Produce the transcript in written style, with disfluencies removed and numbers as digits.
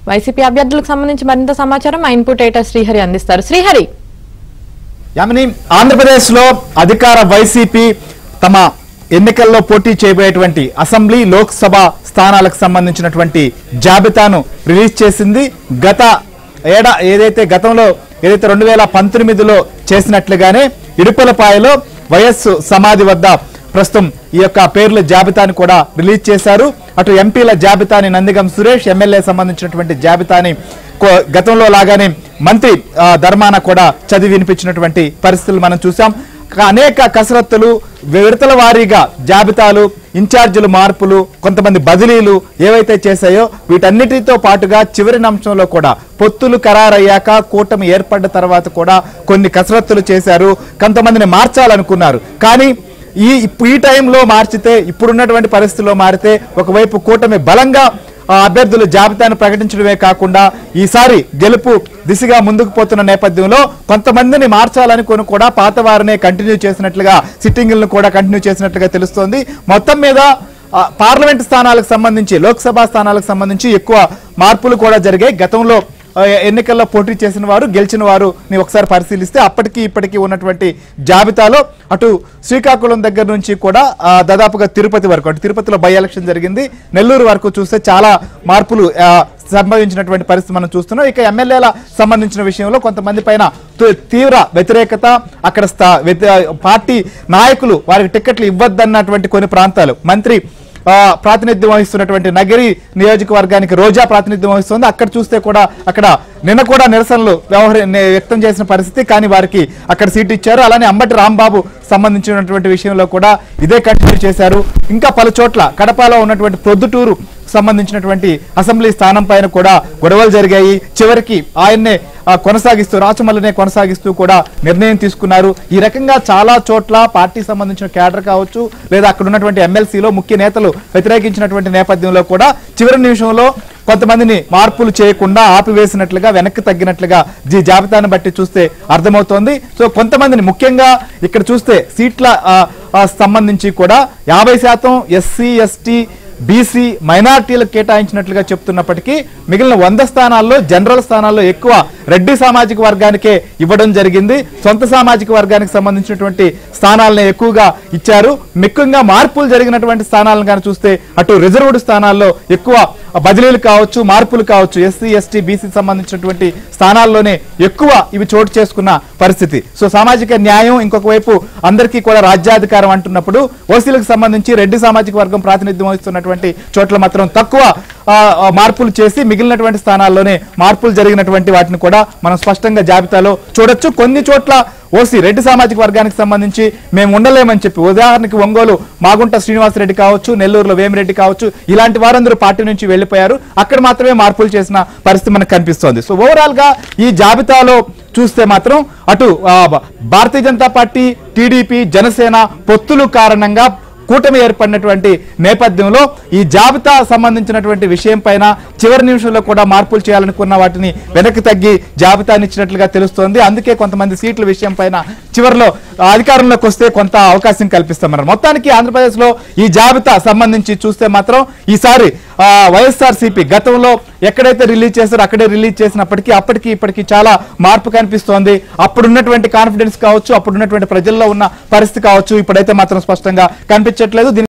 YCP అభ్యర్థులకు సంబంధించి మరింత సమాచారం మా ఇన్పుట్ ఎడిటర్ శ్రీహరి అందిస్తారు. శ్రీహరి, యామిని, ఆంధ్రప్రదేశ్ లో అధికార వైసీపీ తమ ఎన్నికల్లో పోటీ చేయబోయేటువంటి అసెంబ్లీ లోక్సభ స్థానాలకు సంబంధించినటువంటి జాబితాను రిలీజ్ చేసింది. గతంలో 2019లో చేసినట్లుగానే ఇడుపులపాయలో వైఎస్ సమాధి వద్ద ప్రస్తుతం ఈ యొక్క పేర్ల జాబితాను కూడా రిలీజ్ చేశారు. అటు ఎంపీల జాబితాని నందిగం సురేష్, ఎమ్మెల్యే సంబంధించినటువంటి జాబితాని గతంలో లాగానే మంత్రి ధర్మాన కూడా చదివి వినిపించినటువంటి పరిస్థితులు మనం చూసాం. అనేక కసరత్తులు, విడతల వారీగా జాబితాలు, ఇన్ఛార్జీలు మార్పులు, కొంతమంది బదిలీలు ఏవైతే చేశాయో వీటన్నిటితో పాటుగా చివరి అంశంలో కూడా పొత్తులు ఖరారయ్యాక కూటమి ఏర్పడ్డ తర్వాత కూడా కొన్ని కసరత్తులు చేశారు. కొంతమందిని మార్చాలనుకున్నారు. కానీ ఈ టైంలో మార్చితే, ఇప్పుడున్నటువంటి పరిస్థితుల్లో మారితే ఒకవైపు కూటమి బలంగా అభ్యర్థుల జాబితాను ప్రకటించడమే కాకుండా ఈసారి గెలుపు దిశగా ముందుకు పోతున్న నేపథ్యంలో కొంతమందిని మార్చాలనుకుని కూడా పాత వారినే కంటిన్యూ చేసినట్లుగా, సిట్టింగులను కూడా కంటిన్యూ చేసినట్లుగా తెలుస్తోంది. మొత్తం మీద పార్లమెంట్ స్థానాలకు సంబంధించి, లోక్సభ స్థానాలకు సంబంధించి ఎక్కువ మార్పులు కూడా జరిగాయి. గతంలో ఎన్నికల్లో పోటీ చేసిన వారు, గెలిచిన వారు ఒకసారి పరిశీలిస్తే అప్పటికి ఇప్పటికీ ఉన్నటువంటి జాబితాలో అటు శ్రీకాకుళం దగ్గర నుంచి కూడా దాదాపుగా తిరుపతి వరకు, అటు తిరుపతిలో బై ఎలక్షన్ జరిగింది, నెల్లూరు వరకు చూస్తే చాలా మార్పులు సంభవించినటువంటి పరిస్థితి మనం చూస్తున్నాం. ఇక ఎమ్మెల్యేల సంబంధించిన విషయంలో కొంతమంది పైన తీవ్ర వ్యతిరేకత, అక్కడ పార్టీ నాయకులు వారికి టికెట్లు ఇవ్వద్దన్నటువంటి కొన్ని ప్రాంతాలు, మంత్రి ప్రాతినిధ్యం వహిస్తున్నటువంటి నగరి నియోజకవర్గానికి రోజా ప్రాతినిధ్యం వహిస్తుంది. అక్కడ చూస్తే కూడా అక్కడ నిన్న కూడా నిరసనలు వ్యక్తం చేసిన పరిస్థితి, కానీ వారికి అక్కడ సీటు ఇచ్చారు. అలానే అంబటి రాంబాబు సంబంధించినటువంటి విషయంలో కూడా ఇదే కంటిన్యూ చేశారు. ఇంకా పలు చోట్ల కడపలో ఉన్నటువంటి ప్రొద్దుటూరు సంబంధించినటువంటి అసెంబ్లీ స్థానం పైన కూడా గొడవలు జరిగాయి. చివరికి ఆయన్నే కొనసాగిస్తూ, రాచమల్లినే కొనసాగిస్తూ కూడా నిర్ణయం తీసుకున్నారు. ఈ రకంగా చాలా చోట్ల పార్టీ సంబంధించిన క్యాడర్ కావచ్చు, లేదా అక్కడ ఉన్నటువంటి ఎమ్మెల్సీలో ముఖ్య నేతలు వ్యతిరేకించినటువంటి నేపథ్యంలో కూడా చివరి నిమిషంలో కొంతమందిని మార్పులు చేయకుండా ఆపివేసినట్లుగా, వెనక్కి తగ్గినట్లుగా జాబితాను బట్టి చూస్తే అర్థమవుతోంది. సో కొంతమందిని, ముఖ్యంగా ఇక్కడ చూస్తే సీట్ల సంబంధించి కూడా 50% ఎస్సీ, ఎస్టీ, బీసీ, మైనార్టీలకు కేటాయించినట్లుగా చెప్తున్నప్పటికీ మిగిలిన 100 స్థానాల్లో, జనరల్ స్థానాల్లో ఎక్కువ రెడ్డి సామాజిక వర్గానికే ఇవ్వడం జరిగింది. సొంత సామాజిక వర్గానికి సంబంధించినటువంటి స్థానాలను ఎక్కువగా ఇచ్చారు. ముఖ్యంగా మార్పులు జరిగినటువంటి స్థానాలను కానీ చూస్తే అటు రిజర్వ్డ్ స్థానాల్లో ఎక్కువ బదిలీలు కావచ్చు, మార్పులు కావచ్చు, ఎస్సీ, ఎస్టీ, బీసీ సంబంధించినటువంటి స్థానాల్లోనే ఎక్కువ ఇవి చోటు చేసుకున్న పరిస్థితి. సో సామాజిక న్యాయం, ఇంకొక వైపు అందరికీ కూడా రాజ్యాధికారం అంటున్నప్పుడు ఓసీలకు సంబంధించి రెడ్డి సామాజిక వర్గం ప్రాతినిధ్యం వహిస్తున్నటువంటి చోట్ల మాత్రం తక్కువ మార్పులు చేసి మిగిలినటువంటి స్థానాల్లోనే మార్పులు జరిగినటువంటి వాటిని కూడా మనం స్పష్టంగా జాబితాలో చూడొచ్చు. కొన్ని చోట్ల ఓసీ రెడ్డి సామాజిక వర్గానికి సంబంధించి మేము ఉండలేమని చెప్పి, ఉదాహరణకి ఒంగోలు మాగుంట శ్రీనివాసరెడ్డి కావచ్చు, నెల్లూరులో వేమిరెడ్డి కావచ్చు, ఇలాంటి వారందరూ పార్టీ నుంచి వెళ్లిపోయారు. అక్కడ మాత్రమే మార్పులు చేసిన పరిస్థితి మనకు కనిపిస్తోంది. సో ఓవరాల్ గా ఈ జాబితాలో చూస్తే మాత్రం అటు భారతీయ జనతా పార్టీ, టీడీపీ, జనసేన పొత్తులు కారణంగా కూటమి ఏర్పడినటువంటి నేపథ్యంలో ఈ జాబితా సంబంధించినటువంటి విషయం పైన చివరి నిమిషంలో కూడా మార్పులు చేయాలనుకున్న వాటిని వెనక్కి తగ్గి జాబితాని ఇచ్చినట్లుగా తెలుస్తోంది. అందుకే కొంతమంది సీట్ల విషయం పైన చివరిలో అధికారంలోకి వస్తే కొంత అవకాశం కల్పిస్తామన్నారు. మొత్తానికి ఆంధ్రప్రదేశ్ లో ఈ జాబితా సంబంధించి చూస్తే మాత్రం ఈసారి వైఎస్ఆర్సీపీ గతంలో ఎక్కడైతే రిలీజ్ చేస్తారో అక్కడే రిలీజ్ చేసినప్పటికీ అప్పటికి ఇప్పటికీ చాలా మార్పు కనిపిస్తోంది. అప్పుడున్నటువంటి కాన్ఫిడెన్స్ కావచ్చు, అప్పుడున్నటువంటి ప్రజల్లో ఉన్న పరిస్థితి కావచ్చు, ఇప్పుడైతే మాత్రం స్పష్టంగా కనిపించట్లేదు.